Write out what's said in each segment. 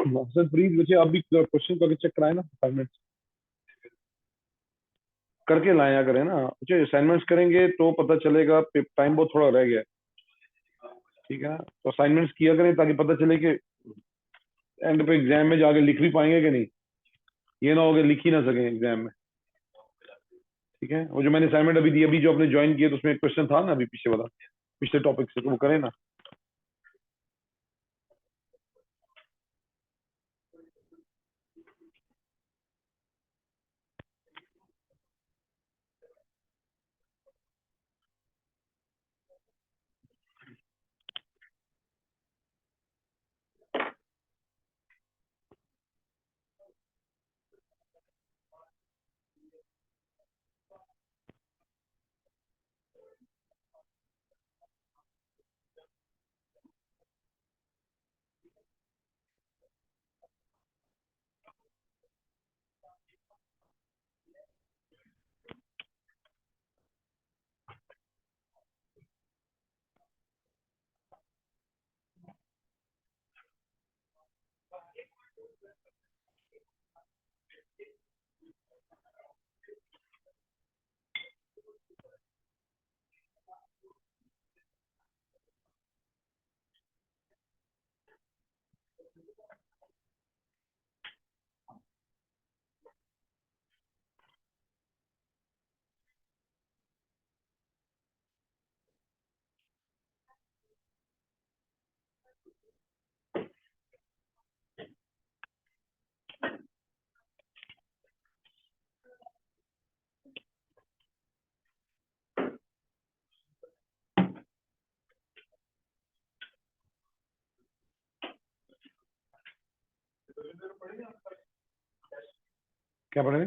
Sir please मुझे आप भी क्वेश्चन करके चेक कराए ना असाइनमेंट्स करके लाया करें ना। मुझे असाइनमेंट्स करेंगे तो पता चलेगा, टाइम बहुत थोड़ा रह गया है। ठीक है ना, तो असाइनमेंट्स किया करें ताकि पता चले कि एंड पे एग्जाम में जाके लिख भी पाएंगे कि नहीं। ये ना हो कि लिख ही ना सकें एग्जाम में। ठीक है, वो जो मैंने असाइनमेंट अभी दी, अभी जो आपने ज्वाइन किया तो उसमें एक क्वेश्चन था ना अभी पीछे वाला, पिछले टॉपिक से, तो वो करें ना। क्या पढ़ेंगे?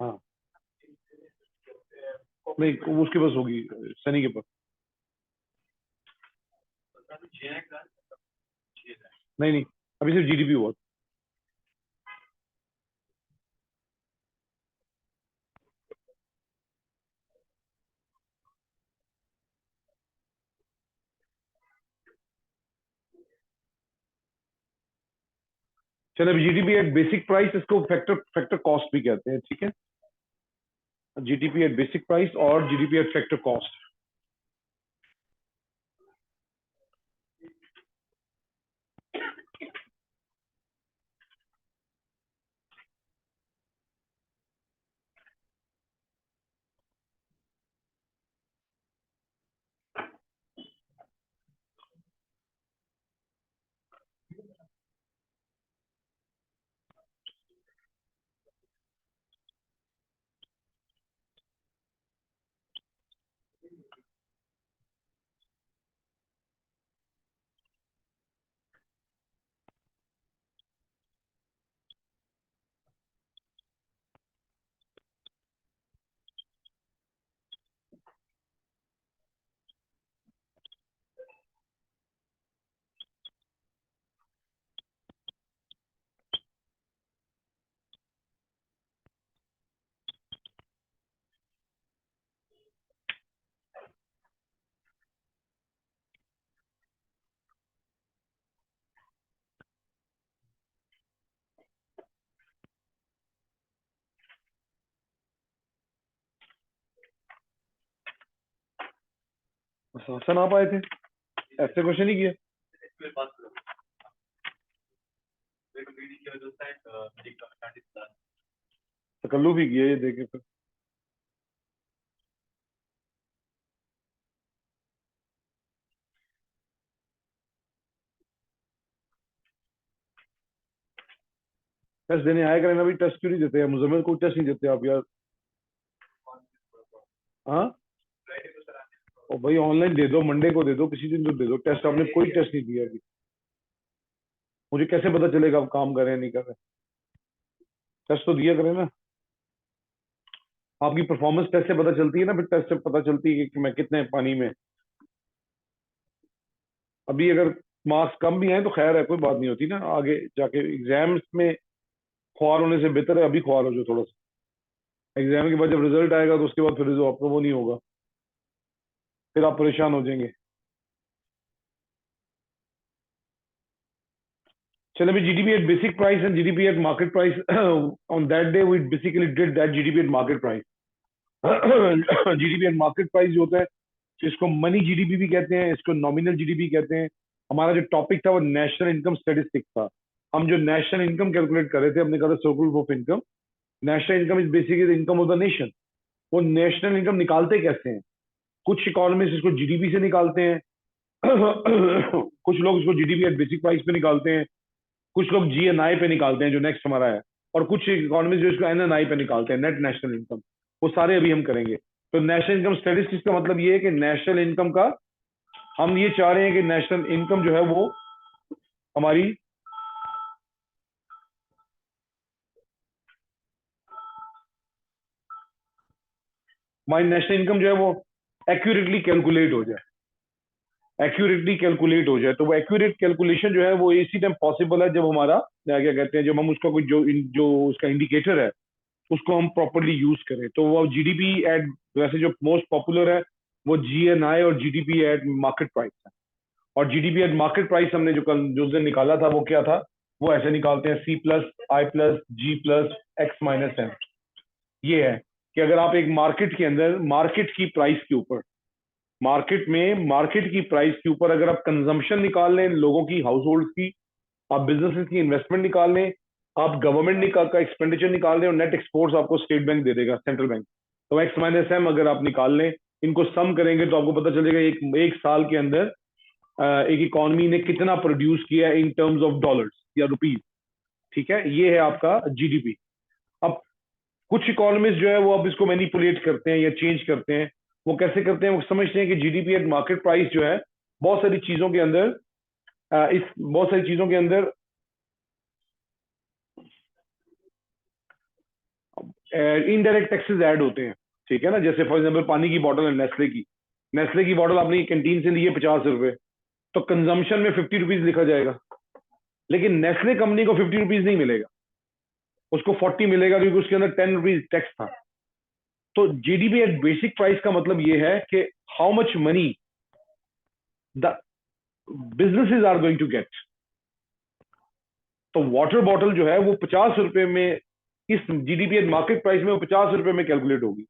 हाँ, नहीं वो उसके पास होगी, सनी के पास। नहीं नहीं, अभी सिर्फ जीडीपी हुआ। चलो, अभी जीडीपी एट बेसिक प्राइस, इसको फैक्टर फैक्टर कॉस्ट भी कहते हैं। ठीक है, जीडीपी एट बेसिक प्राइस और जीडीपी एट फैक्टर कॉस्ट। आसान आ पाए थे, ऐसे क्वेश्चन ही किए। तकल्लु भी किए ये देखे फिर। टेस्ट देने आया करें ना, अभी टेस्ट क्यों नहीं देते? मुजम्मिल को टेस्ट नहीं देते आप यार? हाँ, और भाई ऑनलाइन दे दो, मंडे को दे दो, किसी दिन तो दे दो टेस्ट। आपने कोई टेस्ट नहीं दिया अभी। मुझे कैसे पता चलेगा आप काम कर रहे हैं नहीं कर रहे? टेस्ट तो दिया करें ना। आपकी परफॉर्मेंस टेस्ट से पता चलती है ना, फिर टेस्ट से पता चलती है कि मैं कितने पानी में। अभी अगर मार्क्स कम भी हैं तो खैर है, कोई बात नहीं होती ना, आगे जाके एग्जाम्स में ख्वार होने से बेहतर है अभी ख्वार हो जो थोड़ा सा। एग्जाम के बाद जब रिजल्ट आएगा तो उसके बाद फिर जो आपको वो नहीं होगा, फिर आप परेशान हो जाएंगे। चलो, अभी GDP at basic price and GDP at market price, on that day we basically did that GDP at market price. GDP at market price जो होता है, इसको मनी जीडीपी भी कहते हैं, इसको नॉमिनल जीडीपी कहते हैं। हमारा जो टॉपिक था वो नेशनल इनकम स्टेटिस्टिक्स था। हम जो नेशनल इनकम कैलकुलेट कर रहे थे, हमने कहा था circular of income. National income is basically income of the nation. वो नेशनल इनकम निकालते कैसे हैं? कुछ इकोनॉमिस्ट इसको जीडीपी से निकालते हैं। कुछ लोग इसको जीडीपी एट बेसिक प्राइस पे निकालते हैं। कुछ लोग जीएनआई पे निकालते हैं, जो नेक्स्ट हमारा है। और कुछ इकोनॉमिस्ट जो इसको एनएनआई पे निकालते हैं, नेट नेशनल इनकम। वो सारे अभी हम करेंगे। तो नेशनल इनकम स्टेटिस्टिक्स का मतलब ये है कि नेशनल इनकम का, हम ये चाह रहे हैं कि नेशनल इनकम जो है वो हमारी हमारी नेशनल इनकम जो है वो एक्यूरेटली कैलकुलेट हो जाए। एक्यूरेटली कैलकुलेट हो जाए। तो वो एक्यूरेट कैलकुलेशन जो है वो इसी टाइम पॉसिबल है जब हमारा क्या कहते हैं, जब हम उसका कोई जो उसका इंडिकेटर है उसको हम प्रॉपरली यूज करें। तो वो जीडीपी एट, वैसे जो मोस्ट पॉपुलर है वो जीएनआई और जीडीपी एट मार्केट प्राइस है। और जीडीपी एट मार्केट प्राइस हमने जो कल जो उस दिन निकाला था वो क्या था? वो ऐसे निकालते हैं, सी प्लस आई प्लस जी प्लस एक्स माइनस एम। ये है कि अगर आप एक मार्केट के अंदर मार्केट की प्राइस के ऊपर, मार्केट में मार्केट की प्राइस के ऊपर अगर आप कंजम्पशन निकाल लें लोगों की, हाउस होल्ड की, आप बिजनेसेस की इन्वेस्टमेंट निकाल लें, आप गवर्नमेंट का एक्सपेंडिचर निकाल लें, और नेट एक्सपोर्ट्स आपको स्टेट बैंक दे देगा, सेंट्रल बैंक। तो एक्स माइनस एम अगर आप निकाल लें, इनको सम करेंगे तो आपको पता चलेगा एक साल के अंदर एक इकॉनमी ने कितना प्रोड्यूस किया इन टर्म्स ऑफ डॉलर्स या रुपीज। ठीक है, ये है आपका जीडीपी। अब कुछ इकोनॉमिस्ट जो है वो अब इसको मैनिपुलेट करते हैं या चेंज करते हैं। वो कैसे करते हैं? वो समझते हैं कि जीडीपी एट मार्केट प्राइस जो है बहुत सारी चीजों के अंदर इस बहुत सारी चीजों के अंदर इनडायरेक्ट टैक्सेस ऐड होते हैं। ठीक है ना, जैसे फॉर एग्जांपल पानी की बॉटल है नेस्ले की बॉटल आपने कैंटीन से ली है 50 रुपए, तो कंजम्पशन में 50 रुपीज लिखा जाएगा। लेकिन नेस्ले कंपनी को 50 रुपीज नहीं मिलेगा, उसको 40 मिलेगा, क्योंकि उसके अंदर 10 रुपीज टैक्स था। तो जीडीपी एट बेसिक प्राइस का मतलब ये है कि how much money the businesses are going to get. तो वाटर बॉटल जो है वो 50 रुपए में, इस जीडीपी एट मार्केट प्राइस में वो 50 रुपए में कैलकुलेट होगी।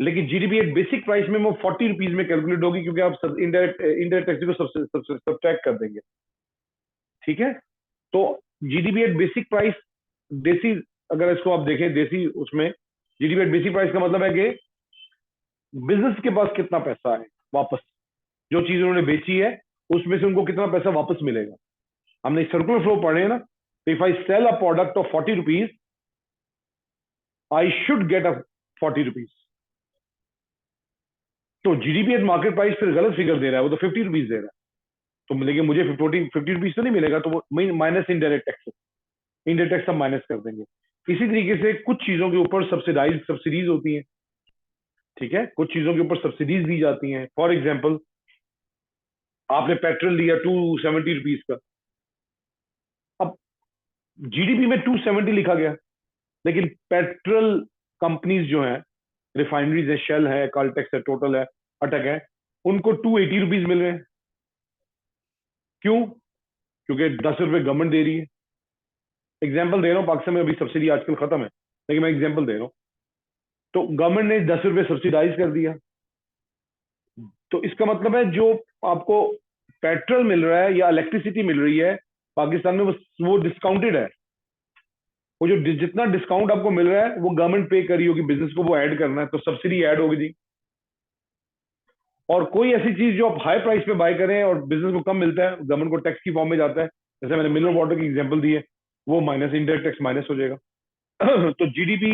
लेकिन जीडीपी एट बेसिक प्राइस में वो 40 रुपीज में कैलकुलेट होगी, क्योंकि आप इनडायरेक्ट इनडायरेक्ट टैक्स को सब्ट्रैक्ट कर देंगे। ठीक है, तो जीडीपी एट बेसिक प्राइस, देसी, अगर इसको आप देखें देसी उसमें, जीडीपी एट बेसिक प्राइस का मतलब है कि बिजनेस के पास कितना पैसा है वापस, जो चीज उन्होंने बेची है उसमें से उनको कितना पैसा वापस मिलेगा। हमने सर्कुलर फ्लो पढ़े हैं ना। If I sell a product of 40 rupees, I should get a 40 rupees. तो जीडीपी एट मार्केट प्राइस फिर गलत फिगर दे रहा है, वो तो 50 रुपीज दे रहा है। तो लेकिन मुझे 50 रुपीज तो नहीं मिलेगा, तो वो minus indirect tax, indirect tax हम माइनस कर देंगे। इसी तरीके से कुछ चीजों के ऊपर सब्सिडीज होती हैं। ठीक है, कुछ चीजों के ऊपर सब्सिडीज दी जाती हैं। फॉर एग्जाम्पल, आपने पेट्रोल लिया 270 रुपीज का, अब जीडीपी में 270 लिखा गया, लेकिन पेट्रोल कंपनीज जो हैं, रिफाइनरीज है, शेल है, कॉल्टेक्स है, टोटल है, अटक है, उनको 280 रुपीज मिल रहे हैं। क्यों? क्योंकि 10 रुपए गवर्नमेंट दे रही है। एग्जाम्पल दे रहा हूँ, पाकिस्तान में अभी सब्सिडी आजकल खत्म है, लेकिन मैं एग्जाम्पल दे रहा हूँ। तो गवर्नमेंट ने 10 रुपए सब्सिडाइज कर दिया। तो इसका मतलब है जो आपको पेट्रोल मिल रहा है या इलेक्ट्रिसिटी मिल रही है पाकिस्तान में, वो डिस्काउंटेड है। वो जो जितना डिस्काउंट आपको मिल रहा है वो गवर्नमेंट पे करी होगी, बिजनेस को वो ऐड करना है, तो सब्सिडी ऐड होगी जी। और कोई ऐसी चीज जो आप हाई प्राइस पे बाय करें और बिजनेस को कम मिलता है, गवर्नमेंट को टैक्स की फॉर्म में जाता है, जैसे मैंने मिनरल वाटर की एग्जांपल दी है, वो माइनस, इनडायरेक्ट टैक्स माइनस हो जाएगा। तो जीडीपी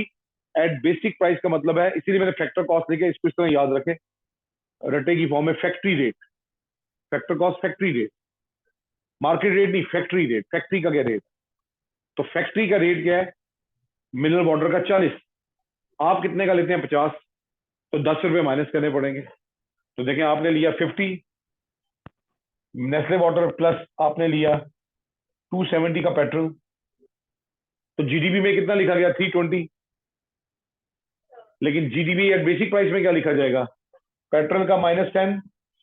एट बेसिक प्राइस का मतलब है, इसीलिए मैंने फैक्टर कॉस्ट लिखा, इसको इस तरह याद रखें, रटे की फॉर्म में, factory rate, factor cost factory rate, market rate नहीं, फैक्ट्री रेट, फैक्ट्री का क्या रेट। तो फैक्ट्री का रेट क्या है? मिनरल वाटर का 40, आप कितने का लेते हैं? 50, तो 10 रुपए माइनस करने पड़ेंगे। तो देखें, आपने लिया 50 नेस्ले वाटर, प्लस आपने लिया 270 का पेट्रोल, तो जीडीपी में कितना लिखा गया? 320। लेकिन जीडीपी एट बेसिक प्राइस में क्या लिखा जाएगा? पेट्रोल का -10,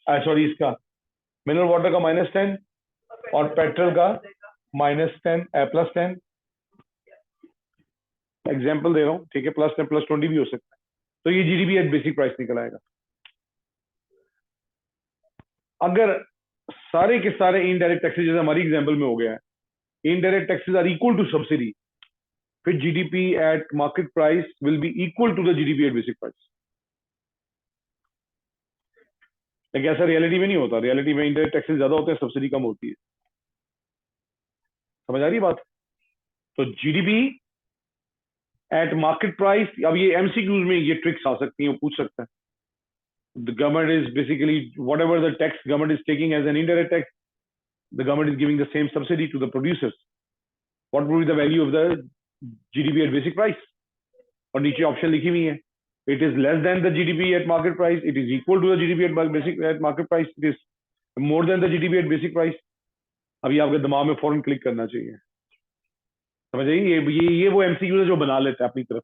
सॉरी, इसका मिनरल वाटर का -10 और पेट्रोल का -10 +10, एग्जाम्पल दे रहा हूँ, ठीक है, +10 +20 भी हो सकता है। तो ये जीडीपी एट बेसिक प्राइस निकल आएगा। अगर सारे के सारे इनडायरेक्ट टैक्सेस, जैसे हमारी एग्जाम्पल में हो गया है, indirect taxes are equal to subsidy, फिर GDP at market price will be equal to the GDP at basic price. लेकिन ऐसा रियलिटी में नहीं होता, रियलिटी में इनडायरेक्ट टैक्सेस ज्यादा होते हैं, सब्सिडी कम होती है। समझ आ रही है बात? तो जीडीपी एट मार्केट प्राइस, अब ये एमसीक्यूज में ये ट्रिक्स आ सकती हैं, वो पूछ सकता है। The government is basically whatever the tax government is taking as an indirect tax, the government is giving the same subsidy to the producers. What would be the value of the GDP at basic price? और नीचे option लिखी हुई है, it is less than the GDP at market price, it is equal to the GDP at basic at market price, it is more than the GDP at basic price। अभी आपके दिमाग में फौरन क्लिक करना चाहिए। समझ आइए, ये वो एमसीक्यू है जो बना लेते हैं अपनी तरफ।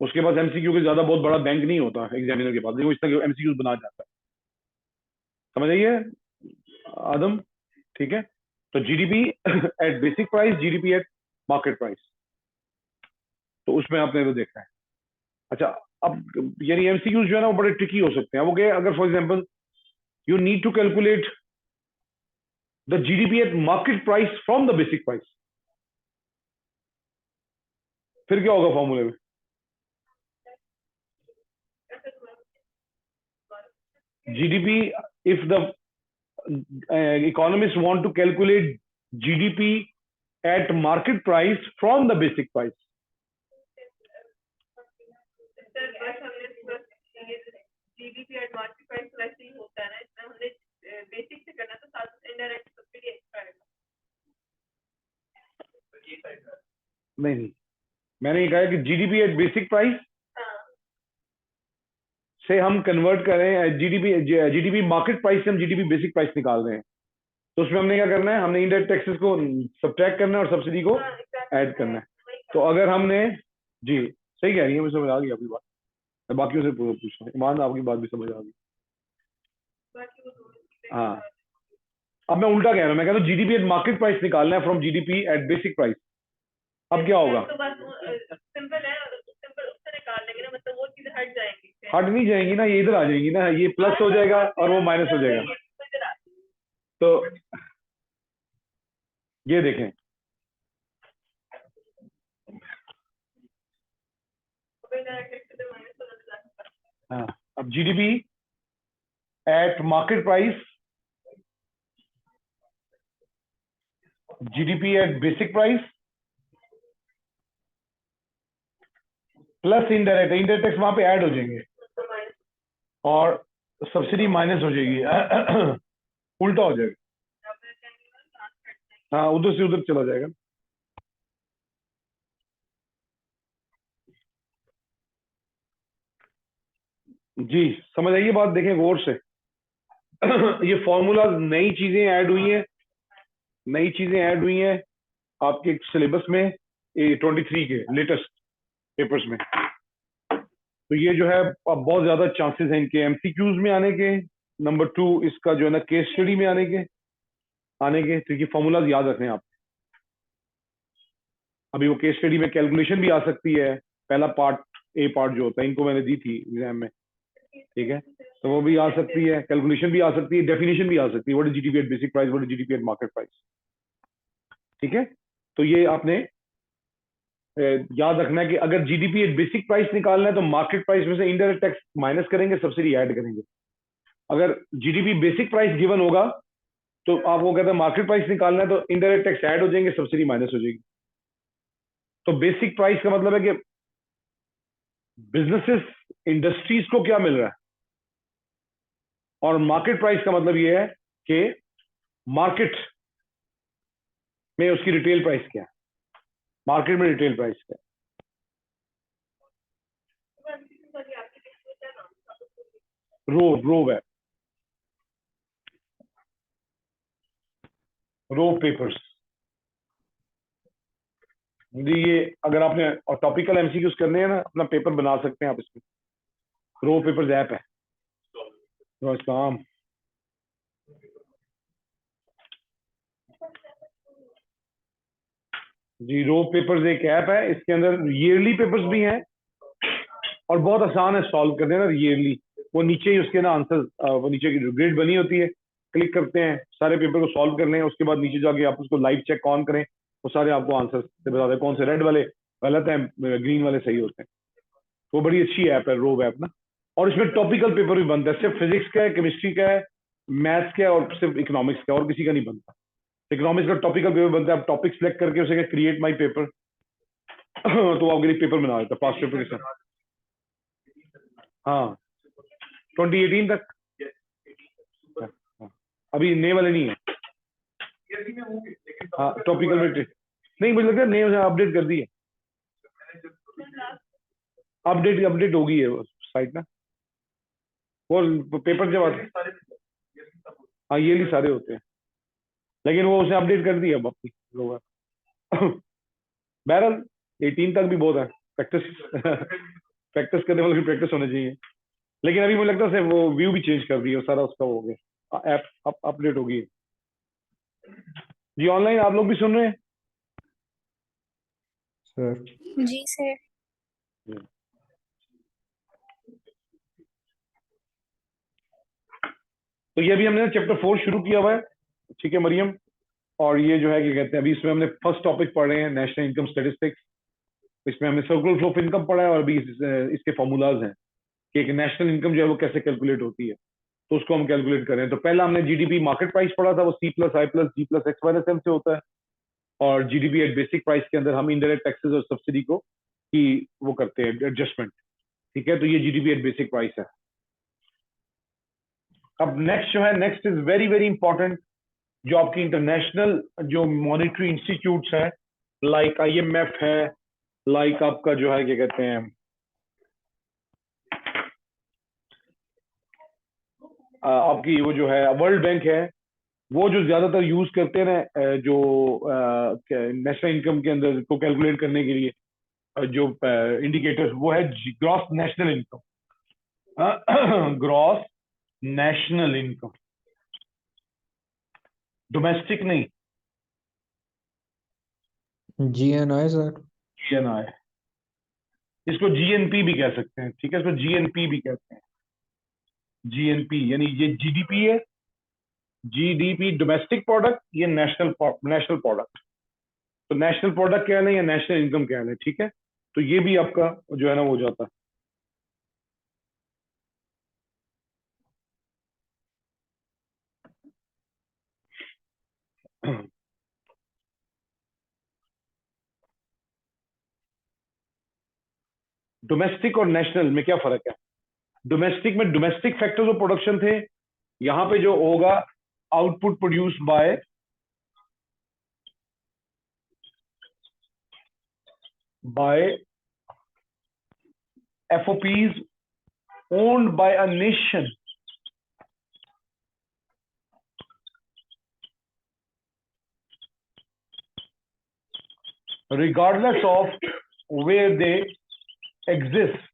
उसके पास एमसीक्यू के ज्यादा बहुत बड़ा बैंक नहीं होता एग्जामिनर के पास, वो इस तरह एमसीक्यू बना जाता है। समझ आइए आदम, ठीक है। तो GDP at basic price, GDP at market price, तो उसमें आपने तो देखना है। अच्छा, अब यानी एमसीक्यूज जो है ना वो बड़े ट्रिकी हो सकते हैं। वो क्या, अगर for example you need to calculate the GDP at market price from the basic price, फिर क्या होगा फॉर्मूले में? GDP, if the economist want to calculate GDP at market price from the basic price, GDP at market price वैसे ही होता है ना, इसमें हमने बेसिक से करना तो साथ में इनडायरेक्ट सब्सिडी एक्स्ट्रा आएगा। नहीं, मैंने ये कहा कि जीडीपी एट बेसिक प्राइस से हम कन्वर्ट करें जीडीपी मार्केट प्राइस से हम जीडीपी बेसिक प्राइस निकाल रहे हैं, तो उसमें हमने क्या करना है, हमने इंडायरेक्ट टैक्सेस को सब्ट्रैक्ट करना है और सब्सिडी को ऐड करना है। तो अगर हमने, जी सही कह रही है, मुझे समझ आ गई आपकी बात। मैं बाकियों से पूछ रहा हूँ, ईमान आपकी बात भी समझ आ गई। हाँ, अब मैं उल्टा कह रहा हूँ, मैं कहता हूँ जीडीपी एट मार्केट प्राइस निकालना है from GDP at basic price. अब क्या होगा? तो बस सिंपल है, सिंपल उससे निकाल लेंगे ना, मतलब वो चीजें हट जाएंगी। हट नहीं जाएंगी ना, ये इधर आ जाएंगी ना, ये प्लस हो जाएगा और वो माइनस हो जाएगा। तो ये देखें, हाँ, अब GDP at market price, GDP at basic price plus indirect, indirect tax वहां पे ऐड हो जाएंगे और सब्सिडी माइनस हो जाएगी। उल्टा हो जाएगा, हाँ, उधर से उधर चला जाएगा। जी समझ आइए बात, देखें गौर से। ये फॉर्मूला, नई चीजें ऐड हुई हैं, नई चीजें ऐड हुई हैं आपके सिलेबस में, 23 के लेटेस्ट पेपर्स में। तो ये जो है अब बहुत ज्यादा चांसेस हैं इनके एमसीक्यूज में आने के, नंबर 2 इसका जो है ना केस स्टडी में आने के, तो ये फॉर्मूलाज याद रखने हैं आप। अभी वो केस स्टडी में कैलकुलेशन भी आ सकती है, पहला पार्ट, ए पार्ट जो होता है, इनको मैंने दी थी एग्जाम में, ठीक है। तो वो भी आ सकती है, कैलकुलेशन भी आ सकती है, डेफिनेशन भी आ सकती है, what is GDP at basic price, what is GDP at market price, ठीक है। तो ये आपने याद रखना है कि अगर जीडीपी एट बेसिक प्राइस निकालना है तो मार्केट प्राइस में से इनडायरेक्ट टैक्स माइनस करेंगे, सब्सिडी ऐड करेंगे। अगर जीडीपी बेसिक प्राइस गिवन होगा तो आपको कहते हैं मार्केट प्राइस निकालना है तो इनडायरेक्ट टैक्स ऐड हो जाएंगे, सब्सिडी माइनस हो जाएगी। तो बेसिक प्राइस का मतलब है कि बिजनेसेस, इंडस्ट्रीज को क्या मिल रहा है, और मार्केट प्राइस का मतलब ये है कि मार्केट में उसकी रिटेल प्राइस क्या है, मार्केट में रिटेल प्राइस क्या है। रो है, रो पेपर्स। ये अगर आपने टॉपिकल एमसीक्यूज करने हैं ना, अपना पेपर बना सकते हैं आप इसमें, रो पेपर्स ऐप है, तो काम जी, रो पेपर्स एक ऐप है, इसके अंदर ईयरली पेपर्स भी हैं और बहुत आसान है सॉल्व करने ना ईयरली। वो नीचे ही उसके ना आंसर, वो नीचे की ग्रिड बनी होती है, क्लिक करते हैं, सारे पेपर को सॉल्व कर लें, उसके बाद नीचे जाके आप उसको लाइव चेक ऑन करें, वो सारे आपको आंसर से बताते हैं कौन से रेड वाले गलत हैं, ग्रीन वाले सही होते हैं। तो वो बड़ी अच्छी ऐप है रो ऐप ना। और इसमें टॉपिकल पेपर भी बनता है, सिर्फ फिजिक्स का है, केमिस्ट्री का है, मैथ्स का है और सिर्फ इकोनॉमिक्स का, और किसी का नहीं बनता। इकोनॉमिक्स का टॉपिकल पेपर बनता है, आप टॉपिक सेलेक्ट करके उसे क्रिएट माई पेपर तो वो आपके लिए पेपर बना देता है पास पेपर के साथ। हाँ, 2018 तक। हाँ, अभी नए वाले नहीं है। हाँ, टॉपिकल में नहीं, मुझे लगता है नए अपडेट कर दी है, अपडेट अपडेट होगी है वो साइट ना। वो पेपर जब आते, हाँ ये सारे होते हैं, लेकिन वो उसे अपडेट कर दिया अब अपनी लोग। बहरहाल 18 तक भी बहुत है, प्रैक्टिस प्रैक्टिस करने वाले की प्रैक्टिस होनी चाहिए। लेकिन अभी मुझे लगता है वो व्यू भी चेंज कर दी है, सारा उसका हो गया, ऐप अपडेट होगी। जी ऑनलाइन आप लोग भी सुन रहे हैं? सर जी सर। तो ये अभी हमने चैप्टर 4 शुरू किया हुआ है, ठीक है मरियम। और ये जो है क्या कहते हैं, अभी इसमें हमने फर्स्ट टॉपिक पढ़ रहे हैं नेशनल इनकम स्टेटिस्टिक्स। इसमें हमने सर्कुलर फ्लो ऑफ इनकम पढ़ा है और अभी इसके फॉर्मूलाज हैं कि एक नेशनल इनकम जो है वो कैसे कैलकुलेट होती है, तो उसको हम कैलकुलेट करें। तो पहला हमने जीडीपी मार्केट प्राइस पढ़ा था, वो सी प्लस आई प्लस जी प्लस एक्स माइनस एम से होता है। और जीडीपी एट बेसिक प्राइस के अंदर हम इनडायरेक्ट टैक्सेस और सब्सिडी को की वो करते हैं एडजस्टमेंट, ठीक है। तो ये जीडीपी एट बेसिक प्राइस है। अब नेक्स्ट जो है, next is very very important, जो आपकी इंटरनेशनल जो मॉनेटरी इंस्टीट्यूट्स हैं, लाइक आईएमएफ है, लाइक आपका जो है क्या कहते हैं आपकी वो जो है वर्ल्ड बैंक है, वो जो ज्यादातर यूज करते हैं ना, जो नेशनल इनकम के अंदर को कैलकुलेट करने के लिए जो इंडिकेटर्स, वो है gross national income. Gross national income, domestic नहीं, GNI सर। जीएनआई। इसको जीएनपी भी कह सकते हैं, ठीक है, इसको जीएनपी भी कहते हैं। जीएनपी यानी ये जीडीपी है, जीडीपी डोमेस्टिक प्रोडक्ट, ये नेशनल नेशनल प्रोडक्ट। तो नेशनल प्रोडक्ट क्या है या नेशनल इनकम क्या है, ठीक है। तो ये भी आपका जो है ना वो हो जाता है। डोमेस्टिक और नेशनल में क्या फर्क है? डोमेस्टिक में डोमेस्टिक फैक्टर्स ऑफ प्रोडक्शन थे, यहां पे जो होगा output produce by FOPs owned by a nation, regardless of where they exist।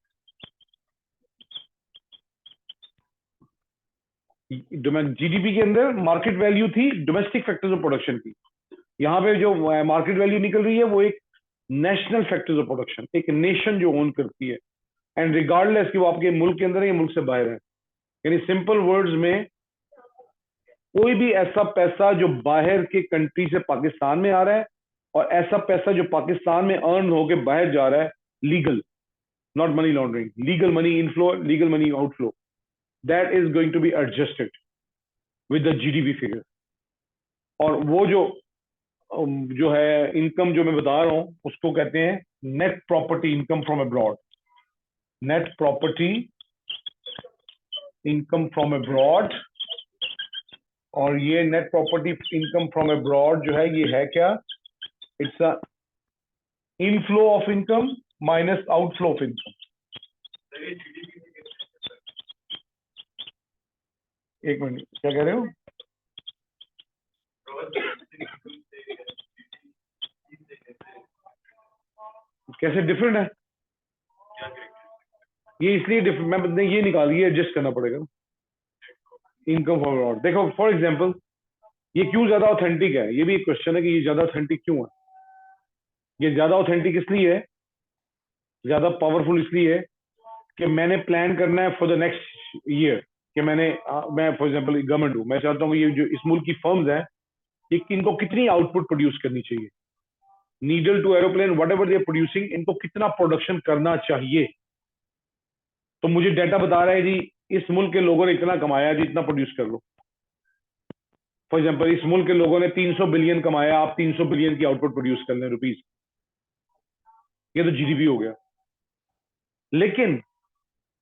GDP के अंदर मार्केट वैल्यू थी डोमेस्टिक फैक्टर्स ऑफ प्रोडक्शन की, यहाँ पे जो मार्केट वैल्यू निकल रही है वो एक नेशनल फैक्टर्स ऑफ प्रोडक्शन, एक नेशन जो ओन करती है, एंड रिगार्डलेस कि वो आपके मुल्क के अंदर है या मुल्क से बाहर है। यानी सिंपल वर्ड्स में, कोई भी ऐसा पैसा जो बाहर के कंट्री से पाकिस्तान में आ रहा है और ऐसा पैसा जो पाकिस्तान में अर्न होके बाहर जा रहा है, legal, not money laundering, legal money inflow, legal money outflow, that is going to be adjusted with the GDP figure. और वो जो है इनकम जो मैं बता रहा हूं उसको कहते हैं net property income from abroad. Net property income from abroad, और ये net property income from abroad जो है ये है क्या? It's a inflow of income minus outflow of income. एक मिनट, क्या कह रहे हो? कैसे डिफरेंट है ये? इसलिए डिफरेंट मैं ये निकाली है, एडजस्ट करना पड़ेगा इनकम फ्रॉम अब्रॉड। देखो फॉर एग्जांपल, ये क्यों ज्यादा ऑथेंटिक है, ये भी एक क्वेश्चन है कि ये ज्यादा ऑथेंटिक क्यों है। ये ज्यादा ऑथेंटिक इसलिए है, ज्यादा पावरफुल इसलिए है कि मैंने प्लान करना है फॉर द नेक्स्ट ईयर, कि मैं फॉर एग्जांपल गवर्नमेंट हूँ, मैं चाहता हूँ कि ये जो इस मुल्क की फर्म्स हैं, ये इनको कितनी आउटपुट प्रोड्यूस करनी चाहिए, needle to aeroplane whatever they producing, इनको कितना प्रोडक्शन करना चाहिए। तो मुझे डाटा बता रहा है जी इस मुल्क के लोगों ने इतना कमाया जी, इतना प्रोड्यूस कर लो। फॉर एग्जाम्पल इस मुल्क के लोगों ने 300 बिलियन कमाया, आप 300 बिलियन की आउटपुट प्रोड्यूस कर लें रुपीज, ये तो जीडीपी हो गया। लेकिन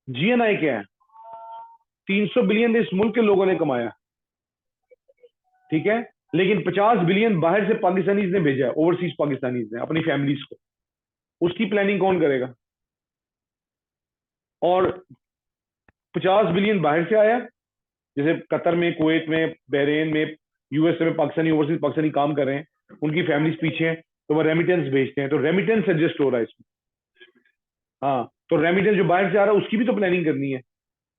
जीएनआई क्या है, 300 बिलियन इस मुल्क के लोगों ने कमाया, ठीक है, लेकिन 50 बिलियन बाहर से पाकिस्तानीज ने भेजा है, ओवरसीज पाकिस्तानीज ने अपनी फैमिलीज को, उसकी प्लानिंग कौन करेगा? और 50 बिलियन बाहर से आया, जैसे कतर में, कुवैत में, बहरेन में, यूएसए में पाकिस्तानी ओवरसीज पाकिस्तानी काम कर रहे हैं, उनकी फैमिलीज पीछे हैं, तो वो रेमिटेंस भेजते हैं, तो रेमिटेंस एडजस्ट हो रहा है इसमें। हाँ, तो रेमिटेंस जो बाहर से आ रहा है उसकी भी तो प्लानिंग करनी है।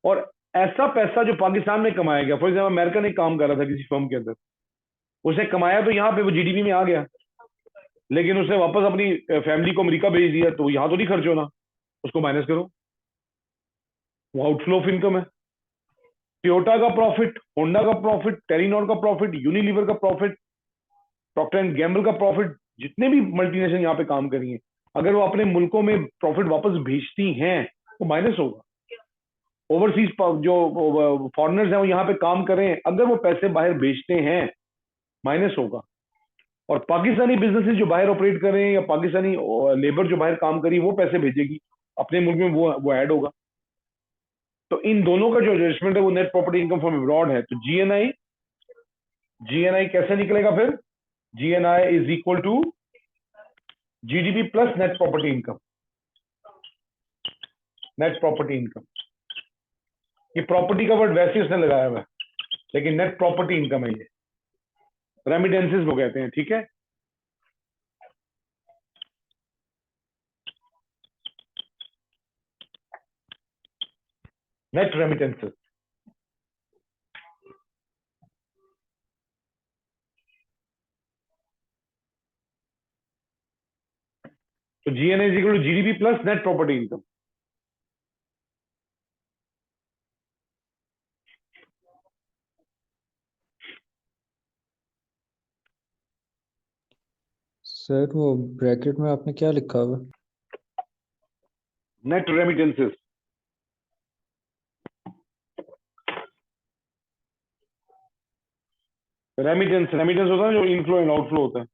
और ऐसा पैसा जो पाकिस्तान में कमाया गया, फॉर एग्जाम्पल अमेरिका ने काम कर रहा था किसी फर्म के अंदर, उसने कमाया तो यहाँ पे वो जीडीपी में आ गया, लेकिन उसने वापस अपनी फैमिली को अमेरिका भेज दिया, तो यहाँ तो नहीं खर्च होना, उसको माइनस करो, वो आउटफ्लो ऑफ इनकम है। टोयोटा का प्रॉफिट, होंडा का प्रॉफिट, टेलीनॉर का प्रॉफिट, यूनिलीवर का प्रॉफिट, प्रॉक्टर एंड गैम्बल का प्रॉफिट, जितने भी मल्टीनेशनल यहाँ पे काम करी हैं, अगर वो अपने मुल्कों में प्रॉफिट वापस भेजती हैं तो माइनस होगा। ओवरसीज जो फॉरेनर्स हैं वो यहाँ पे काम करें, अगर वो पैसे बाहर भेजते हैं माइनस होगा। और पाकिस्तानी बिजनेसेस जो बाहर ऑपरेट कर रहे हैं, या पाकिस्तानी लेबर जो बाहर काम करी वो पैसे भेजेगी अपने मुल्क में, वो ऐड होगा। तो इन दोनों का जो एडजस्टमेंट है वो net property income from abroad है। तो जीएनआई, जीएनआई कैसे निकलेगा फिर? GNI is equal to GDP plus net property income. Net property income, ये प्रॉपर्टी का वर्ड वैसे उसने लगाया हुआ है, लेकिन नेट प्रॉपर्टी इनकम है ये, रेमिटेंसेस वो कहते हैं, ठीक है। Net remittances. तो GNI is equal to GDP plus net property income. Sir वो ब्रैकेट में आपने क्या लिखा हुआ है? Net remittances. रेमिटेंस, रेमिटेंस होता है जो इनफ्लो एंड आउटफ्लो होता है।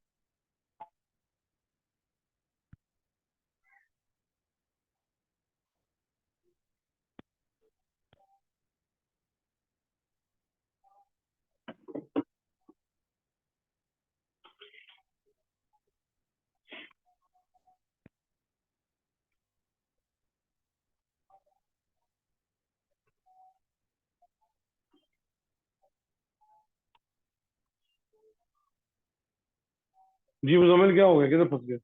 जी मुजम्मिल क्या हो गया, किधर फंस गया?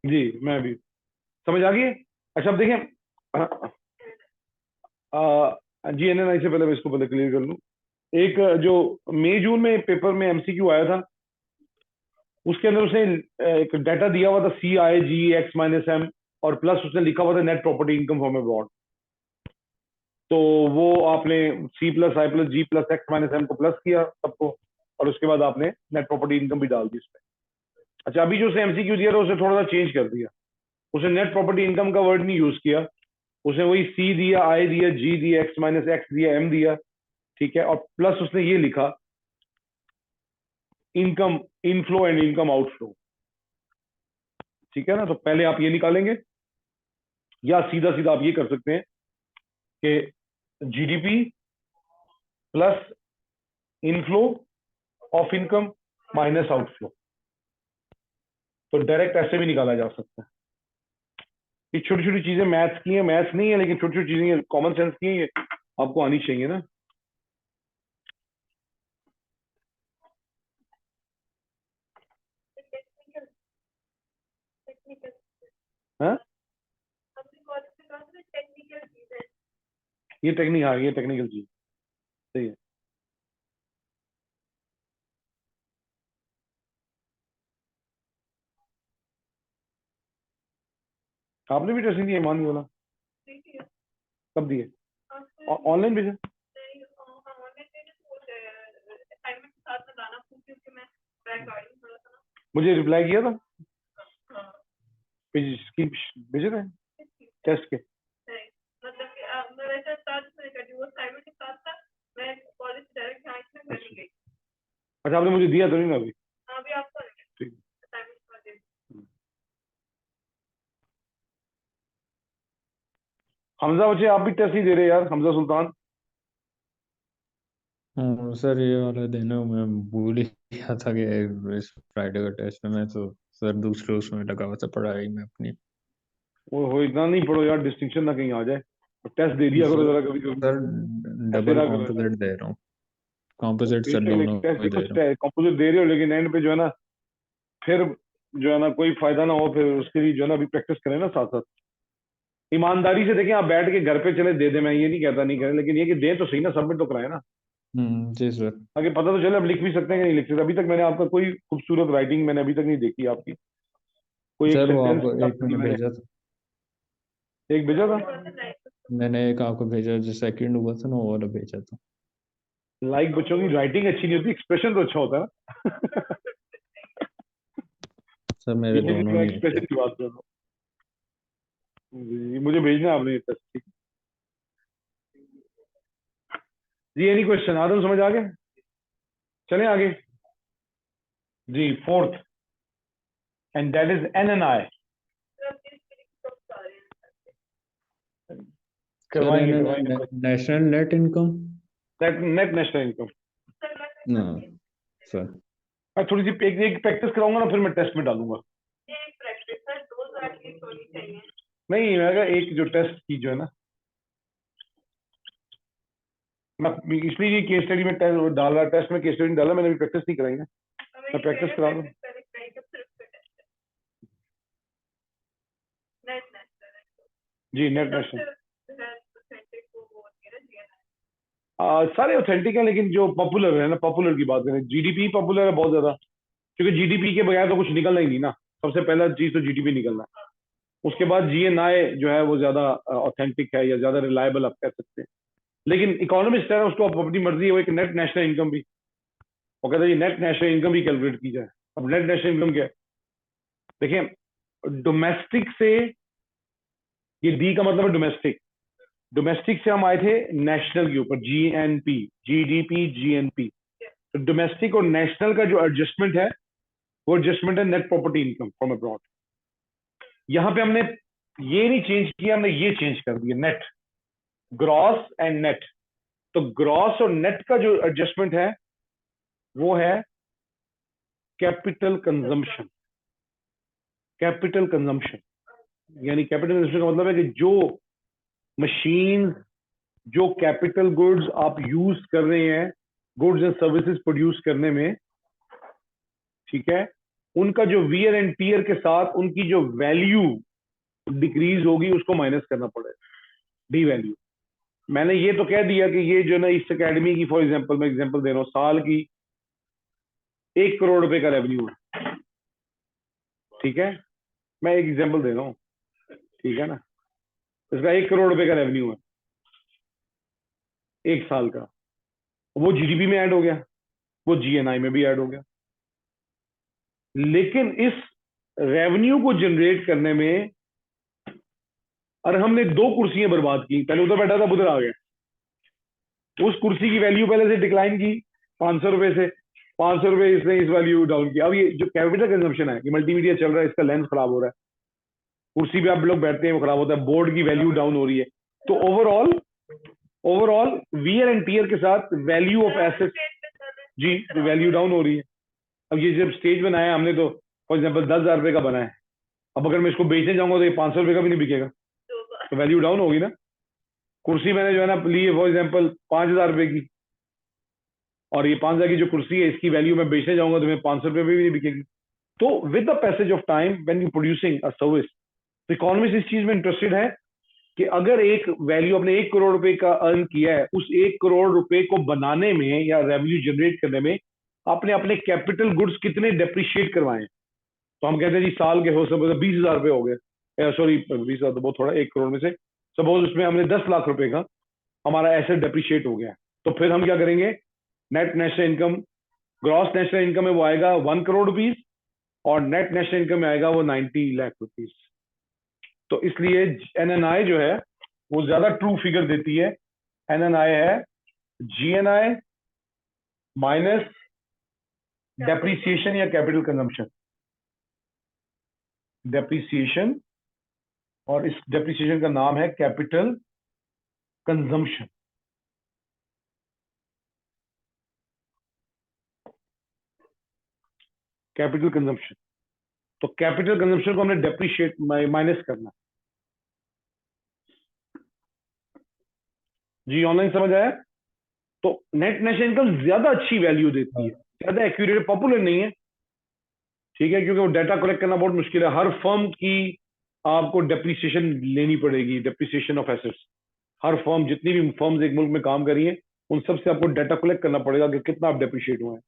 जी मैं भी समझ आ गई है। अच्छा अब देखें, जीएनएनआई से पहले मैं इसको पहले क्लियर कर लूं। एक जो मई जून में पेपर में एमसीक्यू आया था, उसके अंदर उसने एक डाटा दिया हुआ था सी आई जी एक्स माइनस एम, और प्लस उसने लिखा हुआ था net property income from abroad. तो वो आपने सी प्लस आई प्लस जी प्लस एक्स माइनस एम को प्लस किया सबको, और उसके बाद आपने नेट प्रॉपर्टी इनकम भी डाल दी उसमें। अच्छा अभी जो उसने एमसीक्यू दिया था उसने थोड़ा सा चेंज कर दिया, उसने नेट प्रॉपर्टी इनकम का वर्ड नहीं यूज किया, उसने वही सी दिया, आई दिया, जी दिया, एक्स माइनस एक्स दिया, एम दिया, ठीक है, और प्लस उसने ये लिखा income inflow and income outflow, ठीक है ना। तो पहले आप ये निकालेंगे, या सीधा सीधा आप ये कर सकते हैं कि GDP plus inflow of income minus outflow, तो डायरेक्ट ऐसे भी निकाला जा सकता है। ये छोटी छोटी चीजें मैथ्स की हैं, मैथ्स नहीं है लेकिन छोटी छोटी चीजें कॉमन सेंस की हैं, ये आपको आनी चाहिए ना। टेक्निकल, टेक्निकल हाँ हमने कॉलेज में कहा था टेक्निकल चीज है। ये टेक्निक, हाँ ये टेक्निकल चीज सही है। आपने भी टेस्टिंग दी, ईमान वाला? देखिए कब दिए? आपको ऑनलाइन भेजा? नहीं ऑनलाइन में तो असाइनमेंट के साथ में लाना क्योंकि मैं बैक गाड़ी में थोड़ा सा ना। मुझे रिप्लाई किया था? हाँ भेजे थे टेस्ट के? नहीं मतलब कि मैं वैसे साथ में कर दी वो असाइनमेंट के साथ था। मैं कॉलेज डायरेक्ट यहाँ इसमें कर ली गई। अच्छा, आपने मुझे दिया तो नहीं ना अभी? हाँ अभी आपको ठीक। असाइनमेंट कर दे। हमजा बच्चे आप भी टेस्ट नहीं दे रहे यार, हमजा सुल्तान। हाँ सर, ये वाला देना मैं भूल ही गया था कि इस फ्राइडे का टेस्ट है। मैं तो सर दूसरे उसमें लगा हुआ था पढ़ाई में अपनी। वो हो, इतना नहीं पढ़ो यार, डिस्टिंक्शन ना कहीं आ जाए। टेस्ट दे दिया करो सर जरा कभी कभी, सर ऐसे डबल ना करो यार। कॉम्पोजिट दे रहा हूँ। कॉम्पोजिट सर बेशक, दोनों लेकिन टेस्ट में देखो, दे रहा हूँ। कंपोजिट दे रहे हो लेकिन एंड पे जो है ना, फिर जो है ना कोई फायदा ना हो, फिर उसके लिए जो है ना अभी प्रैक्टिस करें ना साथ साथ। ईमानदारी से देखें, आप बैठ के घर पे चले दे दे, मैं ये नहीं कहता नहीं करें, लेकिन ये कि दें तो सही ना, सबमिट तो कराए ना, जी सर। ताकि पता तो चले अब लिख भी सकते हैं कि नहीं लिख सकते। अभी तक मैंने आपका कोई खूबसूरत राइटिंग मैंने अभी तक नहीं देखी आपकी, कोई एक सर वो सेंटेंस आपको एक मैंने मैंने भेजा था। एक भेजा था। मैंने एक आपको भेजा जो सेकंड हुआ था ना, वो वाला भेजा था। लाइक बच्चों की राइटिंग अच्छी नहीं होती, एक्सप्रेशन तो अच्छा होता है। सर मेरे ये नहीं, दोनों मैं नहीं थे। एक्सप्रेशन की बात कर रहा हूँ जी, मुझे भेजना है आपने टेस्ट, ठीक जी। एनी क्वेश्चन आदम समझ आ गए? चलें आगे जी। Fourth, and that is N N I. Sir करवाएंगे करवाएंगे। National net income. Net net national income. ना सर। मैं थोड़ी सी एक प्रैक्टिस कराऊंगा ना, फिर मैं टेस्ट में डालूंगा। नहीं, मैं अगर एक जो टेस्ट की जो है ना, मैं इसलिए ये केस स्टडी में डाल रहा, टेस्ट में केस स्टडी डाला मैंने, भी प्रैक्टिस नहीं कराई ना, मैं प्रैक्टिस करा दूँ। जी नेट नेशनल सारे ऑथेंटिक है, लेकिन जो पॉपुलर है ना, पॉपुलर की बात करें, जीडीपी पॉपुलर है बहुत ज्यादा, क्योंकि जीडीपी के बगैर तो कुछ निकलना ही नहीं ना। सबसे पहला चीज तो जीडीपी निकलना है, उसके बाद जीएनआई जो है वो ज्यादा ऑथेंटिक है या ज्यादा रिलायबल आप कह सकते हैं। लेकिन इकोनॉमिस्ट है ना, उसको अपनी मर्जी है, वो एक नेट नेशनल इनकम भी, वो कहता है ये नेट नेशनल इनकम भी कैलकुलेट की जाए। अब नेट नेशनल इनकम क्या है? देखिए, डोमेस्टिक से, ये डी का मतलब है डोमेस्टिक, डोमेस्टिक से हम आए थे नेशनल के ऊपर, जीएनपी, जीडीपी, जीएनपी। तो डोमेस्टिक और नेशनल का जो एडजस्टमेंट है, वो एडजस्टमेंट है net property income from abroad. यहां पे हमने ये नहीं चेंज किया, हमने ये चेंज कर दिया, नेट, ग्रॉस एंड नेट। तो ग्रॉस और नेट का जो एडजस्टमेंट है वो है कैपिटल कंजम्पशन। कैपिटल कंजम्पशन यानी कैपिटल कंजम्पशन का मतलब है कि जो मशीन, जो कैपिटल गुड्स आप यूज कर रहे हैं गुड्स एंड सर्विसेज प्रोड्यूस करने में, ठीक है, उनका जो वियर एंड टीयर के साथ उनकी जो वैल्यू डिक्रीज होगी, उसको माइनस करना पड़ेगा, डी वैल्यू। मैंने ये तो कह दिया कि ये जो ना इस एकेडमी की, फॉर एग्जांपल मैं एग्जांपल दे रहा हूँ, साल की 1 करोड़ रुपए का रेवेन्यू है, ठीक है, मैं एक एग्जांपल दे रहा हूँ, ठीक है ना, इसका 1 करोड़ रुपए का रेवेन्यू है एक साल का, वो जीडीपी में ऐड हो गया, वो जीएनआई में भी ऐड हो गया। लेकिन इस रेवेन्यू को जनरेट करने में, और हमने 2 कुर्सियां बर्बाद की, पहले उधर बैठा था, उधर आ गया, उस कुर्सी की वैल्यू पहले से डिक्लाइन की 500 रुपए से, 500 रुपए इसने इस वैल्यू डाउन की। अब ये जो कैपिटल कंजम्पशन है, ये मल्टीमीडिया चल रहा है, इसका लेंस खराब हो रहा है, कुर्सी पे आप लोग बैठते हैं वो खराब होता है, बोर्ड की वैल्यू डाउन हो रही है। तो overall overall wear and tear के साथ वैल्यू ऑफ एसेट जी, वैल्यू डाउन हो रही है। अब ये जब स्टेज बनाया हमने, तो फॉर एग्जाम्पल 10,000 रुपए का बना है, अब अगर मैं इसको बेचने जाऊंगा तो ये 500 रुपए का भी नहीं बिकेगा, तो वैल्यू डाउन होगी ना। कुर्सी मैंने जो है ना ली है फॉर एग्जाम्पल 5,000 रुपए की, और ये 5,000 की जो कुर्सी है, इसकी वैल्यू मैं बेचने जाऊंगा तो मैं 500 रुपए भी नहीं बिकेगी। तो with the passage of time when you producing a service, तो इकोनॉमिस्ट इस चीज में इंटरेस्टेड है कि अगर एक वैल्यू आपने 1 करोड़ रुपए का अर्न किया है, उस 1 करोड़ रुपए को बनाने में या रेवेन्यू जनरेट करने में आपने अपने कैपिटल गुड्स कितने डेप्रिशिएट करवाए। तो हम कहते हैं जी साल के हो सपोज 20,000 रुपए हो गए, सॉरी 20,000 तो बहुत थोड़ा, 1 करोड़ में से सपोज उसमें हमने 10 लाख रुपए का हमारा एसेट डेप्रिशिएट हो गया, तो फिर हम क्या करेंगे, net national income, gross national income में वो आएगा 1 करोड़ रुपीज और नेट नेशनल इनकम में आएगा वो 90 लाख रुपीज। तो इसलिए एनएनआई जो है वो ज्यादा ट्रू फिगर देती है। एनएनआई है जीएनआई माइनस डेप्रिसिएशन या कैपिटल कंजम्पशन, डेप्रिसिएशन, और इस डेप्रिसिएशन का नाम है कैपिटल कंजम्पशन। कैपिटल कंजम्पशन, तो कैपिटल कंजम्पशन को हमने डेप्रिशिएट माइनस करना। जी ऑनलाइन समझ आया। तो नेट नेशनल इनकम ज्यादा अच्छी वैल्यू देती है, ज्यादा एक्यूरेट, पॉपुलर नहीं है, ठीक है, क्योंकि वो डाटा कलेक्ट करना बहुत मुश्किल है। हर फर्म की आपको डेप्रिसिएशन लेनी पड़ेगी, depreciation of assets. Her firm, जितनी भी फर्म्स एक मुल्क में काम कर रही है, उन सब से आपको डाटा कलेक्ट करना पड़ेगा कि कितना आप डेप्रिशिएट हुए हैं,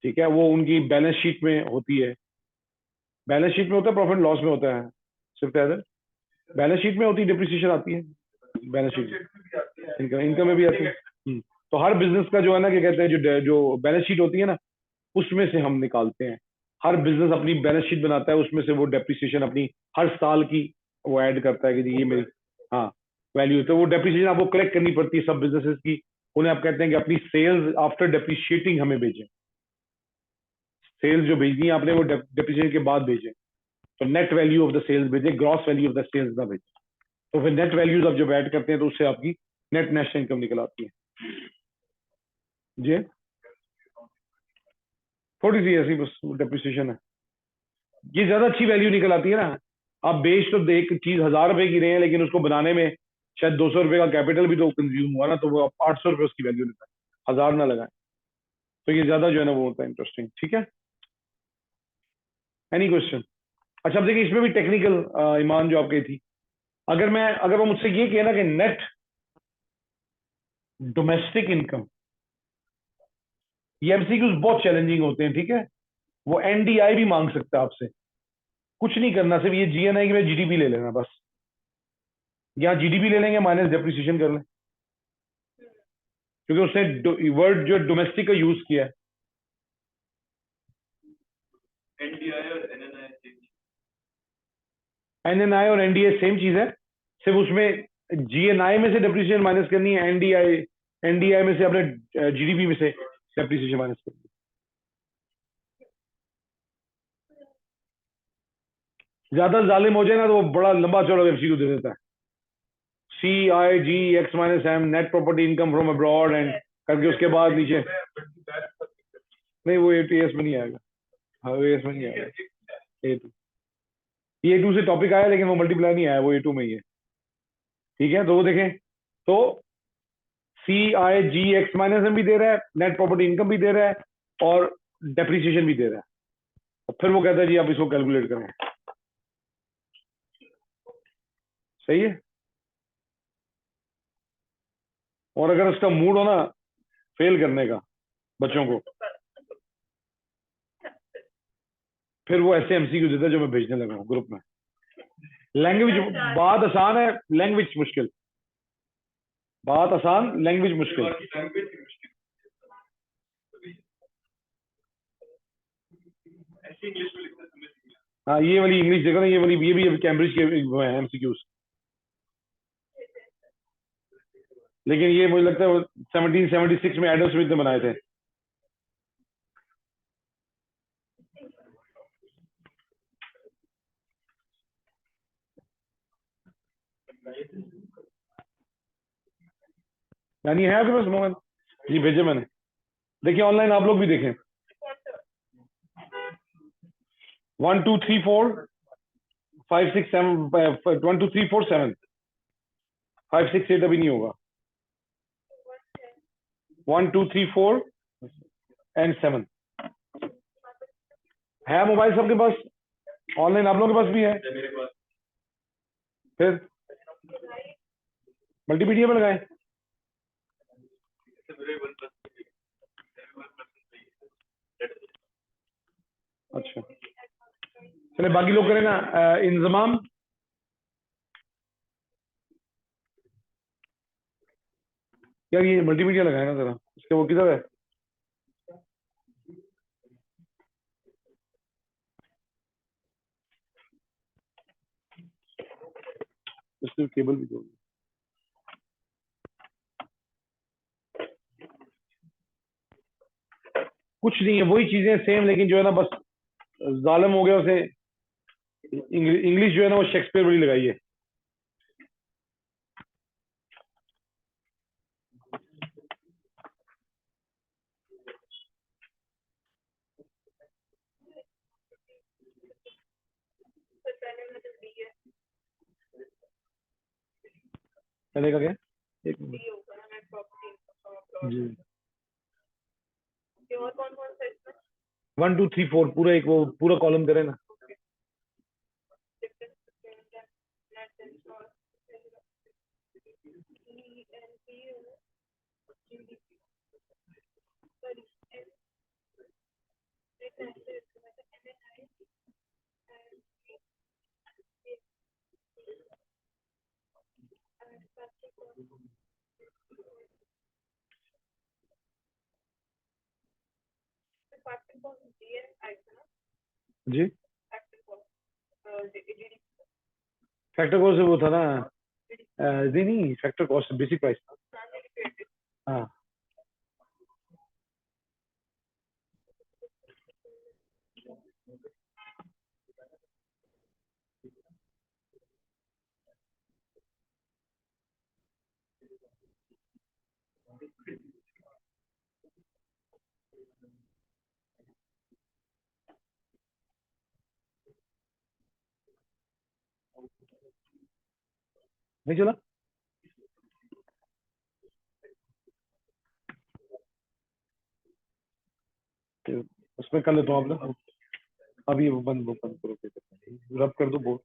ठीक है। वो उनकी बैलेंस शीट में होती है, बैलेंस शीट में होता है, प्रॉफिट लॉस में होता है, सिर्फ बैलेंस शीट में होती है, डिप्रिसिएशन आती है बैलेंस शीट, इनकम में भी आती है। तो हर बिजनेस का जो है ना, क्या कहते हैं, जो बैलेंस शीट होती है ना, उसमें से हम निकालते हैं। हर बिजनेस अपनी बैलेंस शीट बनाता है, उसमें से वो डेप्रिसिएशन अपनी हर साल की वो ऐड करता है कि जी ये मेरी, हाँ, वैल्यू। तो वो डेप्रिसिएशन आपको कलेक्ट करनी पड़ती है सब बिजनेसेस की। उन्हें आप कहते हैं कि अपनी सेल्स आफ्टर डेप्रिशिएटिंग हमें भेजें, सेल्स जो भेजनी है आपने वो डेप्रिसिएशन के बाद भेजें। तो net value of the sales भेजें, gross value of the sales ना भेजें। तो फिर नेट वैल्यूज आप जब ऐड करते हैं तो उससे आपकी नेट नेशनल इनकम निकल आती है। जी थोड़ी सी ऐसी बस डेप्रिसिएशन है, ये ज्यादा अच्छी वैल्यू निकल आती है ना। आप बेच तो एक चीज 1,000 रुपए की रहे हैं, लेकिन उसको बनाने में शायद 200 रुपए का कैपिटल भी तो कंज्यूम हुआ ना, तो वो 800 रुपए उसकी वैल्यू निकल, 1,000 ना लगाए। तो ये ज्यादा जो है ना वो होता है इंटरेस्टिंग, ठीक है। Any question. अच्छा अब देखिए, इसमें भी टेक्निकल ईमान जो आप कही थी, अगर वो मुझसे ये कहे ना कि नेट डोमेस्टिक इनकम, ये एमसीक्यूज बहुत चैलेंजिंग होते हैं, ठीक है। वो एनडीआई भी मांग सकता है आपसे, कुछ नहीं करना, सिर्फ ये जीएनआई में जीडीपी ले लेना बस। यहाँ जीडीपी ले लेंगे माइनस डेप्रिसिएशन कर लें, क्योंकि उसने वर्ड जो डोमेस्टिक का यूज किया है। एनएनआई और एनडीए सेम चीज है, सिर्फ उसमें जीएनआई में से डेप्रिसिएशन माइनस करनी है, एनडीआई में से अपने जीडीपी में से डेप्रिसिएशन माइनस करनी है। ज्यादा जालिम हो जाए ना तो वो बड़ा लंबा चौड़ा एमसीक्यू दे देता है, CIGX minus M net property income from abroad and करके उसके बाद नीचे, नहीं वो ATS में नहीं आएगा, हाँ AS में नहीं आएगा, A2, A2 से टॉपिक आया लेकिन वो मल्टीप्लाई नहीं आया, वो A2 में ही है, ठीक है। तो वो देखें, तो CIGX माइनस M भी दे रहा है, नेट प्रॉपर्टी इनकम भी दे रहा है, और डेप्रिसिएशन भी दे रहा है। और फिर वो कहता है जी आप इसको कैलकुलेट करें, सही है। और अगर उसका मूड हो ना फेल करने का बच्चों को, फिर वो ऐसे एमसीक्यू देता है जो मैं भेजने लगा हूँ ग्रुप में। लैंग्वेज बात आसान है, लैंग्वेज मुश्किल, बात आसान, लैंग्वेज मुश्किल। हाँ ये वाली इंग्लिश देखो ना, ये वाली, ये भी कैम्ब्रिज के एमसीक्यूज, लेकिन ये मुझे लगता है 1776 में एडम स्मिथ ने बनाए थे। यानी है आपके पास मोबाइल? जी भेजे मैंने, देखिए ऑनलाइन आप लोग भी देखें। 1 2 3 4 5 6 7 1 2 3 4 7 5 6 8 अभी नहीं होगा, 1 2 3 4 एंड 7 है मोबाइल सबके पास, ऑनलाइन आप लोगों के पास भी है। फिर मल्टीमीडिया में लगाए। अच्छा चले बाकी लोग करें ना। इंजमाम यार ये मल्टीमीडिया लगाए ना जरा, इसके वो किधर है? इसके केबल भी दो। कुछ नहीं है, वही चीजें सेम, लेकिन जो है ना बस जालिम हो गया उसे। इंग्लिश जो है ना वो शेक्सपियर वाली लगाई है। तो पहले में तो डी है, पहले का क्या? एक मिनट डी होगा ना, नेट प्रॉपर्टी जी। और कौन कौन सा इसमें 1 2 3 4 पूरा एक वो पूरा कॉलम करें ना। जी फैक्टर कॉस्ट से वो था ना। नहीं नहीं, फैक्टर कॉस्ट बेसिक प्राइस था। हाँ नहीं चला। तो उसमें कर लेता हूँ आप ना। अभी वो बंद करो, रब कर दो बोर्ड।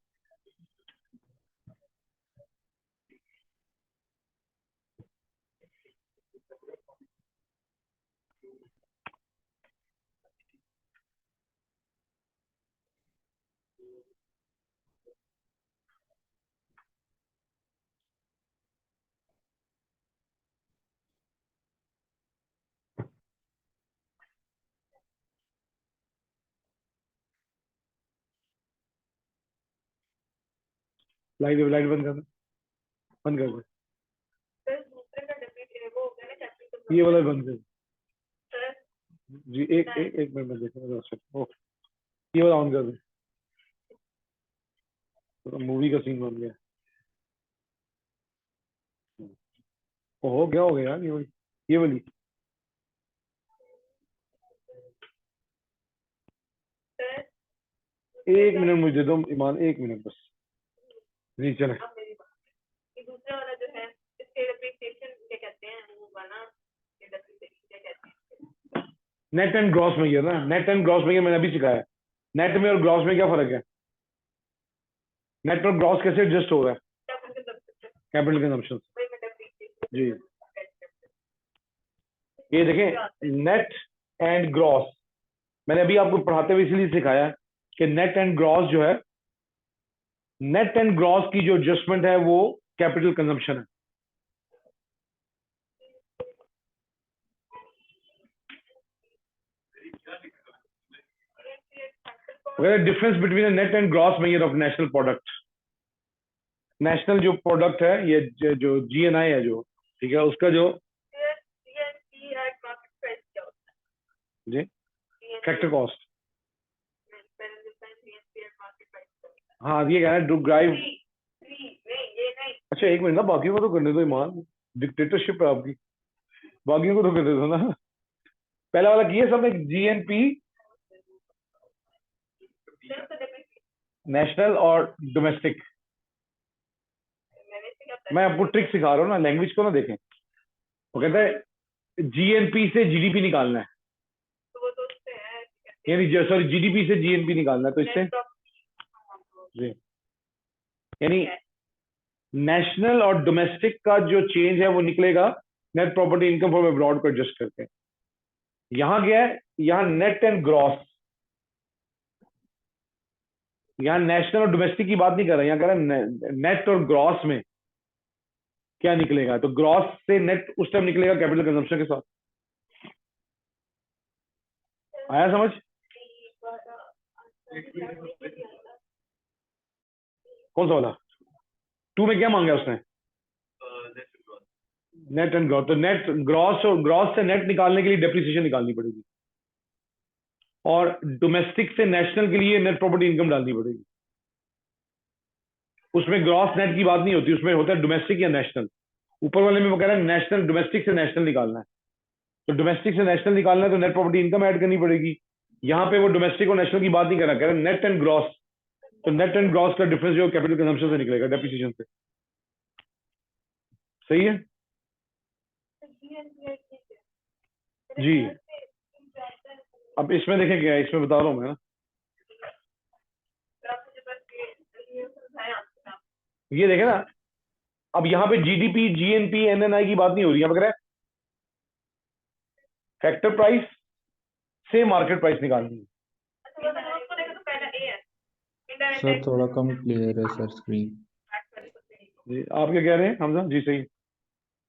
लाइट बंद कर दो, बंद कर दो। सर दूसरे का डब्ल्यू वो हो गया ना कैपिटल ये वाला बंद कर दो। सर जी एक मिनट में देखो। ओके ये वाला ऑन कर दो। तो मूवी का सीन बन गया। ओहो क्या हो गया यार, ये वाली। सर एक मिनट मुझे दे दो ईमान, एक मिनट बस। जी चले। अब मेरी बात, ये दूसरा वाला जो है इसके डेप्रिसिएशन क्या कहते हैं, वो वाला ये डेप्रिसिएशन क्या कहते हैं? नेट एंड ग्रॉस में ये ना, नेट एंड ग्रॉस में ये मैंने अभी सिखाया। नेट में और ग्रॉस में क्या फर्क है? नेट और ग्रॉस कैसे एडजस्ट हो रहा है? Capital consumption, capital consumption. वही में डेप्रिसिएशन जी ये देखें, नेट एंड ग्रॉस मैंने अभी आपको पढ़ाते हुए इसलिए सिखाया कि नेट एंड ग्रॉस जो है, नेट एंड ग्रॉस की जो एडजस्टमेंट है वो कैपिटल कंजम्पशन है। Difference between net and gross measure of national product. National जो प्रोडक्ट है ये जो GNI है जो, ठीक है, उसका जो CNP एट मार्केट प्राइस क्या होता जी है? Factor cost. CNP eight market price हाँ ये कहना है ड्राइव। नहीं ये नहीं, अच्छा एक मिनट ना, बाकियों को तो करने दो ईमान, डिक्टेटरशिप है आपकी, बाकियों को तो करने दो ना। पहला वाला किया सब में GNP सर तो डेप्रिसिएशन नेशनल और डोमेस्टिक। मैंने क्या मैं आपको ट्रिक सिखा रहा हूँ ना, लैंग्वेज को ना देखें। वो कहता है GNP से GDP निकालना है, तो वो तो उससे है यानी सॉरी GDP से GNP निकालना है, तो इससे जी यानी नेशनल और डोमेस्टिक का जो चेंज है वो निकलेगा net property income from abroad को एडजस्ट करके। यहां क्या है, यहां नेट एंड ग्रॉस, यहां नेशनल और डोमेस्टिक की बात नहीं कर रहा, यहां कह रहा है नेट और ग्रॉस में क्या निकलेगा। तो ग्रॉस से नेट उस टाइम निकलेगा कैपिटल कंजम्पशन के साथ। आया समझ? कौन सा वाला? 2 में क्या मांगा उसने? Net and gross. तो नेट ग्रॉस और ग्रॉस से नेट निकालने के लिए डेप्रिसिएशन निकालनी पड़ेगी, और डोमेस्टिक से नेशनल के लिए नेट प्रॉपर्टी इनकम डालनी पड़ेगी। उसमें ग्रॉस नेट की बात नहीं होती, उसमें होता है डोमेस्टिक या नेशनल। ऊपर वाले में वो कह रहा है नेशनल, डोमेस्टिक से नेशनल निकालना है। तो डोमेस्टिक से नेशनल निकालना है तो नेट प्रॉपर्टी इनकम ऐड करनी पड़ेगी। यहाँ पे वो डोमेस्टिक और नेशनल की बात नहीं कर रहा, कह रहा है नेट एंड ग्रॉस। तो नेट एंड ग्रॉस का डिफरेंस जो कैपिटल कंजम्पशन से निकलेगा, डेप्रिसिएशन से। सही है जी। अब इसमें देखें क्या है, इसमें बता रहा हूँ मैं ना, ये देखें ना, अब यहाँ पे जीडीपी, जीएनपी, एनएनआई की बात नहीं हो रही है, वगैरह फैक्टर प्राइस से मार्केट प्राइस निकालनी है। सर थोड़ा कम क्लियर है सर स्क्रीन। जी आप क्या कह रहे हैं हमजा जी? सही।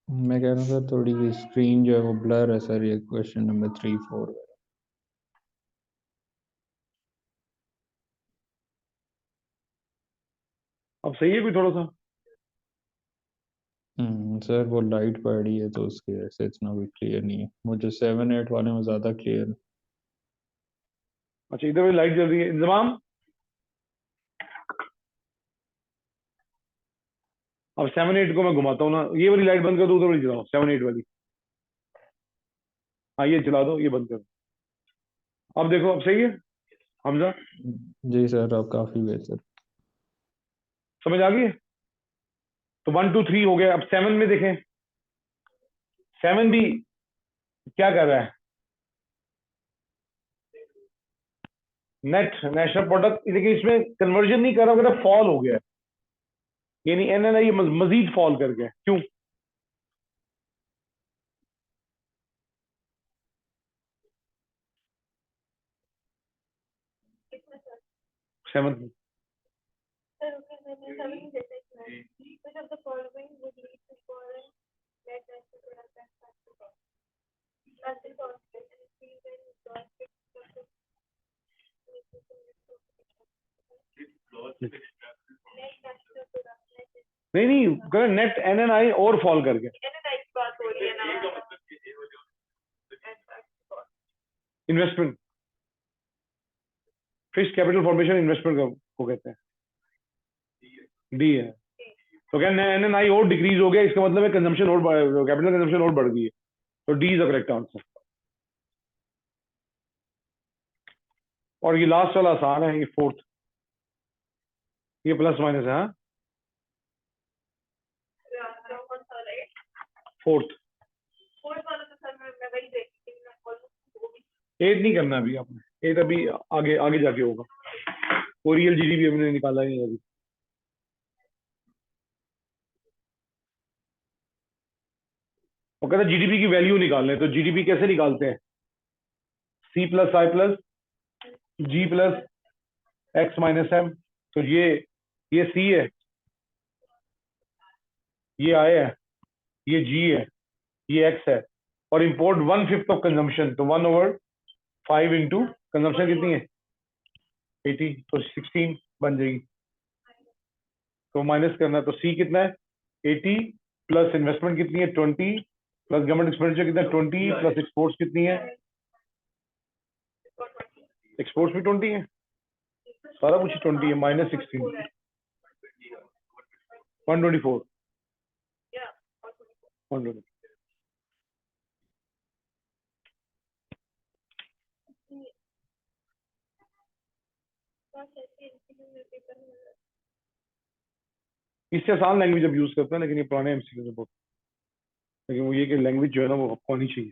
मैं कह रहा हूँ सर थोड़ी स्क्रीन जो है वो ब्लर है सर, ये क्वेश्चन नंबर 3, 4। अब सही है कोई थोड़ा सा? सर वो लाइट पड़ रही है तो उसकी वजह से इतना भी क्लियर नहीं है, मुझे 7, 8 वाले में ज़्यादा क्लियर है। अच्छा इधर भी लाइट जल रही है। इंतजाम, अब 7, 8 को मैं घुमाता हूँ ना, ये वाली लाइट बंद कर दो, उधर वाली जलाओ, 7, 8 वाली। हाँ ये चला दो, ये बंद कर दो। अब देखो अब सही है हमजा? जी सर अब काफ़ी बेहतर। समझ आ गई है? तो 1 2 3 हो गया। अब 7 में देखें, 7 भी क्या कर रहा है? नेट नेशनल प्रोडक्ट, लेकिन इसमें कन्वर्जन नहीं कर रहा, मेरा फॉल हो गया है, यानी एनएनआई मजीद फॉल कर गया। क्यों? सेवन में नहीं नहीं, नेट एनएनआई और फॉल कर गया। Investment, fixed capital formation investment को कहते हैं, डी है। तो क्या एनएनआई और डिक्रीज हो गया, इसका मतलब है कंजम्पशन और, कैपिटल कंजम्पशन और बढ़ गई है। तो D is the correct answer. और ये लास्ट वाला आसान है, ये फोर्थ, ये प्लस माइनस है। हाँ फोर्थ, 8 नहीं करना अभी आपने, 8 अभी आगे आगे जाके होगा। वो रियल जीडीपी हमने निकाला ही नहीं अभी। वो कहते हैं जीडीपी की वैल्यू निकालने, तो जीडीपी कैसे निकालते हैं? सी प्लस आई प्लस जी प्लस एक्स माइनस एम। तो ये सी है, ये आई है, ये जी है, ये एक्स है, और इंपोर्ट 1/5 ऑफ कंजम्पशन, तो 1/5 इंटू कंजम्पशन कितनी है 80, तो 16 बन जाएगी। तो माइनस करना, तो सी कितना है 80, प्लस इन्वेस्टमेंट कितनी है 20, प्लस गवर्नमेंट एक्सपेंडिचर कितना है 20, प्लस एक्सपोर्ट्स कितनी है, एक्सपोर्ट्स भी 20 है, सारा कुछ 20 है, माइनस 16, 124, 124। इससे आसान लैंग्वेज अब यूज करते हैं, लेकिन ये पुराने एमसीक्यू से बहुत, लेकिन वो ये कि लैंग्वेज जो है ना वो आपको आनी चाहिए।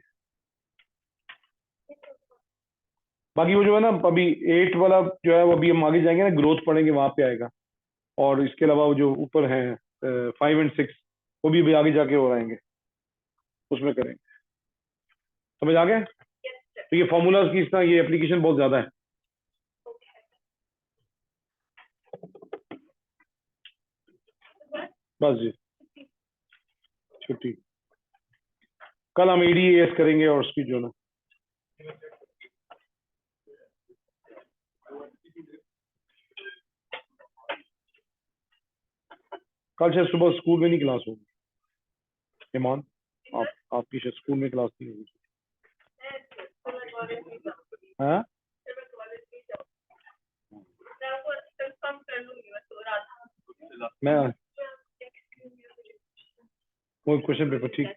बाकी वो जो है ना अभी 8 वाला जो है वो अभी हम आगे जाएंगे ना, ग्रोथ पढ़ेंगे, वहां पे आएगा। और इसके अलावा वो जो ऊपर है 5 एंड 6 वो भी आगे जाके और आएंगे, उसमें करेंगे। समझ आ गया? Yes, sir. तो ये फॉर्मूलाज की इस तरह ये एप्लीकेशन बहुत ज्यादा है। बस जी, छुट्टी। कल हम ADAS करेंगे और उसकी जो ना कल शायद सुबह स्कूल में नहीं क्लास होगी। ईमान, आपकी शायद स्कूल में क्लास नहीं होगी। तो मैं कॉलेज नहीं जाऊंगी, हाँ, तो मैं कॉलेज नहीं जाऊंगी। मैं आपको कंफर्म कर लूंगी, मैं सो रहा था। मैं वो क्वेश्चन पेपर ठीक